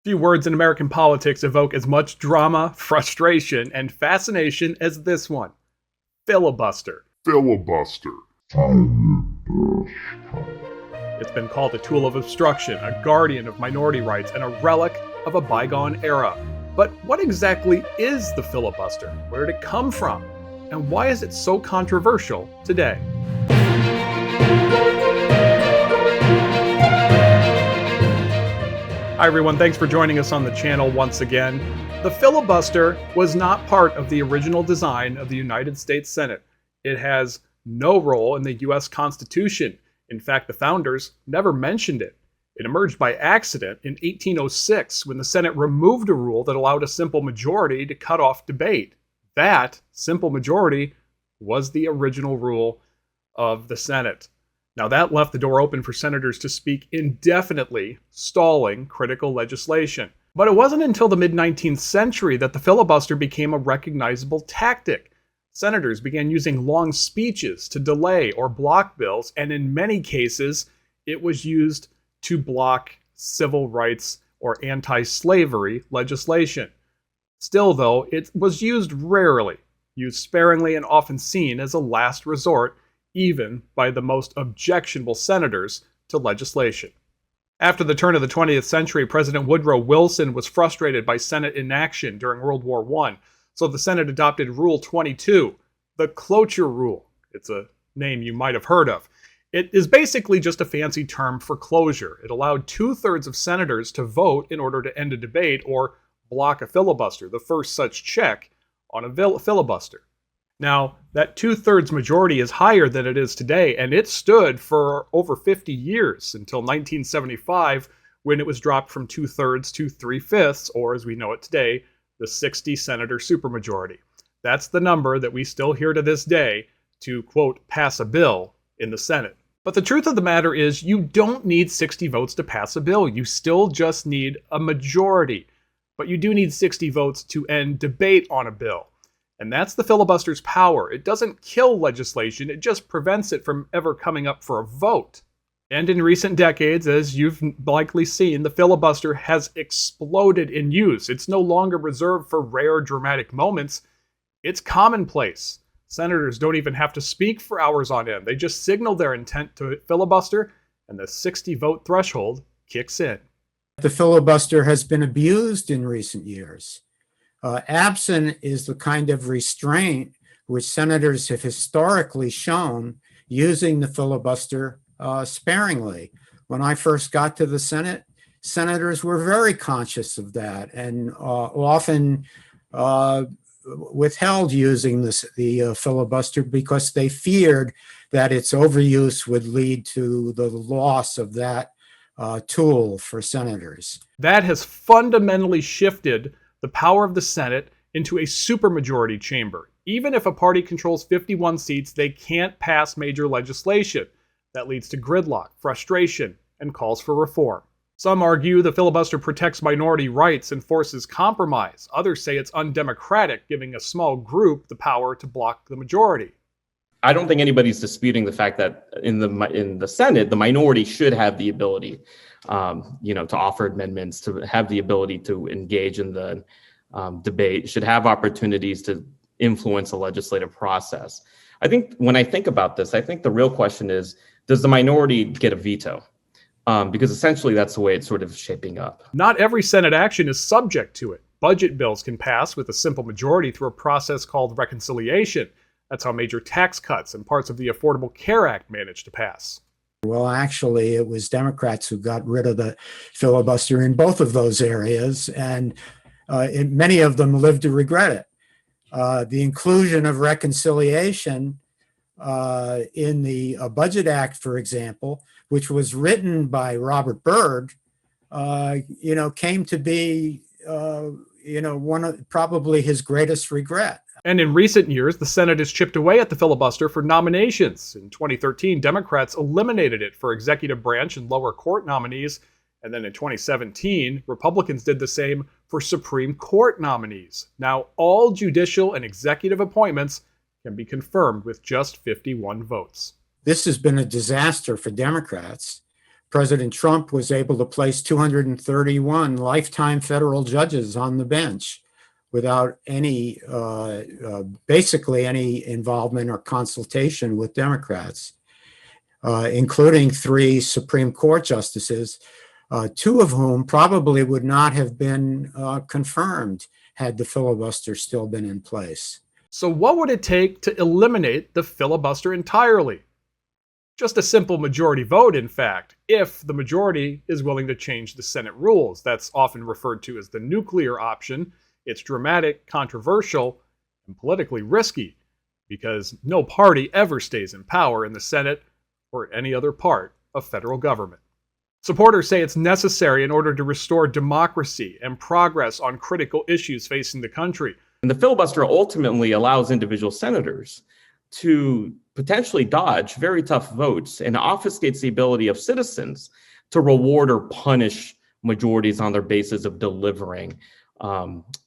Few words in American politics evoke as much drama, frustration, and fascination as this one: filibuster. Filibuster. It's been called a tool of obstruction, a guardian of minority rights, and a relic of a bygone era. But what exactly is the filibuster? Where did it come from? And why is it so controversial today? Hi everyone, thanks for joining us on the channel once again. The filibuster was not part of the original design of the United States Senate. It has no role in the US Constitution. In fact, the founders never mentioned it. It emerged by accident in 1806 when the Senate removed a rule that allowed a simple majority to cut off debate. That simple majority was the original rule of the Senate. Now that left the door open for senators to speak indefinitely, stalling critical legislation. But it wasn't until the mid-19th century that the filibuster became a recognizable tactic. Senators began using long speeches to delay or block bills, and in many cases, it was used to block civil rights or anti-slavery legislation. Still, though, it was used rarely, used sparingly, and often seen as a last resort, even by the most objectionable senators to legislation. After the turn of the 20th century, President Woodrow Wilson was frustrated by Senate inaction during World War I, so the Senate adopted Rule 22, the cloture rule. It's a name you might have heard of. It is basically just a fancy term for closure. It allowed 2/3 of senators to vote in order to end a debate or block a filibuster, the first such check on a filibuster. Now, that 2/3 majority is higher than it is today, and it stood for over 50 years until 1975, when it was dropped from 2/3 to 3/5, or as we know it today, the 60-senator supermajority. That's the number that we still hear to this day to, quote, pass a bill in the Senate. But the truth of the matter is, you don't need 60 votes to pass a bill. You still just need a majority. But you do need 60 votes to end debate on a bill. And that's the filibuster's power. It doesn't kill legislation, it just prevents it from ever coming up for a vote. And in recent decades, as you've likely seen, the filibuster has exploded in use. It's no longer reserved for rare dramatic moments. It's commonplace. Senators don't even have to speak for hours on end. They just signal their intent to filibuster, and the 60-vote threshold kicks in. The filibuster has been abused in recent years. Absent is the kind of restraint which senators have historically shown using the filibuster sparingly. When I first got to the Senate, senators were very conscious of that and often withheld using the filibuster because they feared that its overuse would lead to the loss of that tool for senators. That has fundamentally shifted the power of the Senate into a supermajority chamber. Even if a party controls 51 seats, they can't pass major legislation. That leads to gridlock, frustration, and calls for reform. Some argue the filibuster protects minority rights and forces compromise. Others say it's undemocratic, giving a small group the power to block the majority. I don't think anybody's disputing the fact that in the Senate, the minority should have the ability, to offer amendments, to have the ability to engage in the debate, should have opportunities to influence the legislative process. I think when I think about this, I think the real question is, does the minority get a veto? Because essentially that's the way it's sort of shaping up. Not every Senate action is subject to it. Budget bills can pass with a simple majority through a process called reconciliation. That's how major tax cuts and parts of the Affordable Care Act managed to pass. Well, actually, it was Democrats who got rid of the filibuster in both of those areas, and many of them live to regret it. The inclusion of reconciliation in the Budget Act, for example, which was written by Robert Byrd, came to be, one of probably his greatest regret. And in recent years, the Senate has chipped away at the filibuster for nominations. In 2013, Democrats eliminated it for executive branch and lower court nominees. And then in 2017, Republicans did the same for Supreme Court nominees. Now, all judicial and executive appointments can be confirmed with just 51 votes. This has been a disaster for Democrats, President Trump was able to place 231 lifetime federal judges on the bench without any, basically any involvement or consultation with Democrats, including 3 Supreme Court justices, 2 of whom probably would not have been confirmed had the filibuster still been in place. So what would it take to eliminate the filibuster entirely? Just a simple majority vote, in fact, if the majority is willing to change the Senate rules. That's often referred to as the nuclear option. It's dramatic, controversial, and politically risky because no party ever stays in power in the Senate or any other part of federal government. Supporters say it's necessary in order to restore democracy and progress on critical issues facing the country. And the filibuster ultimately allows individual senators to potentially dodge very tough votes and obfuscates the ability of citizens to reward or punish majorities on their basis of delivering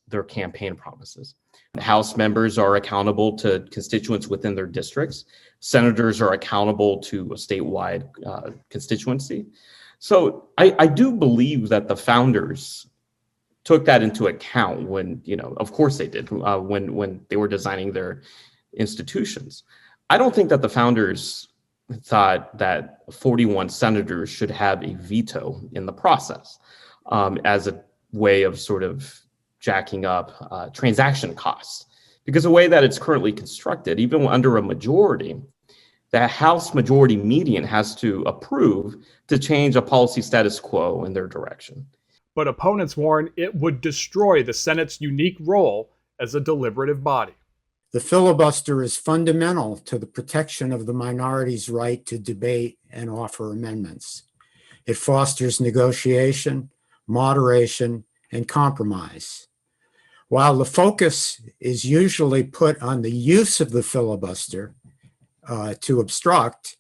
their campaign promises. House members are accountable to constituents within their districts. Senators are accountable to a statewide constituency. So I do believe that the founders took that into account when, of course they did, when they were designing their institutions. I don't think that the founders thought that 41 senators should have a veto in the process as a way of sort of jacking up transaction costs. Because the way that it's currently constructed, even under a majority, the House majority median has to approve to change a policy status quo in their direction. But opponents warn it would destroy the Senate's unique role as a deliberative body. The filibuster is fundamental to the protection of the minority's right to debate and offer amendments. It fosters negotiation, moderation, and compromise. While the focus is usually put on the use of the filibuster to obstruct,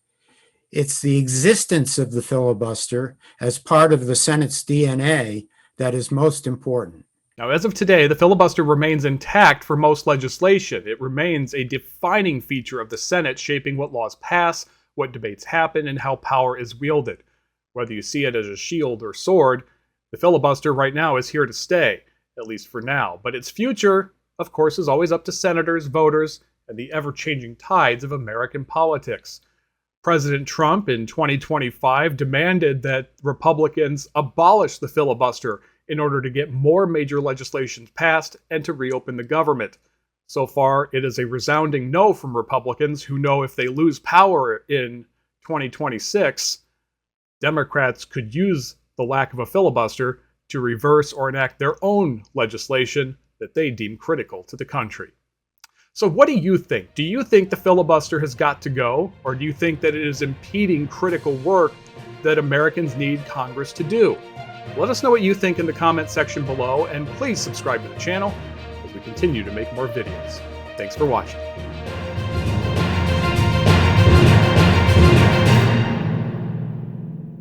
it's the existence of the filibuster as part of the Senate's DNA that is most important. Now, as of today, the filibuster remains intact for most legislation. It remains a defining feature of the Senate, shaping what laws pass, what debates happen, and how power is wielded. Whether you see it as a shield or sword, the filibuster right now is here to stay, at least for now. But its future, of course, is always up to senators, voters, and the ever-changing tides of American politics. President Trump in 2025 demanded that Republicans abolish the filibuster in order to get more major legislation passed and to reopen the government. So far, it is a resounding no from Republicans who know if they lose power in 2026, Democrats could use the lack of a filibuster to reverse or enact their own legislation that they deem critical to the country. So what do you think? Do you think the filibuster has got to go, or do you think that it is impeding critical work that Americans need Congress to do? Let us know what you think in the comment section below, and please subscribe to the channel as we continue to make more videos. Thanks for watching.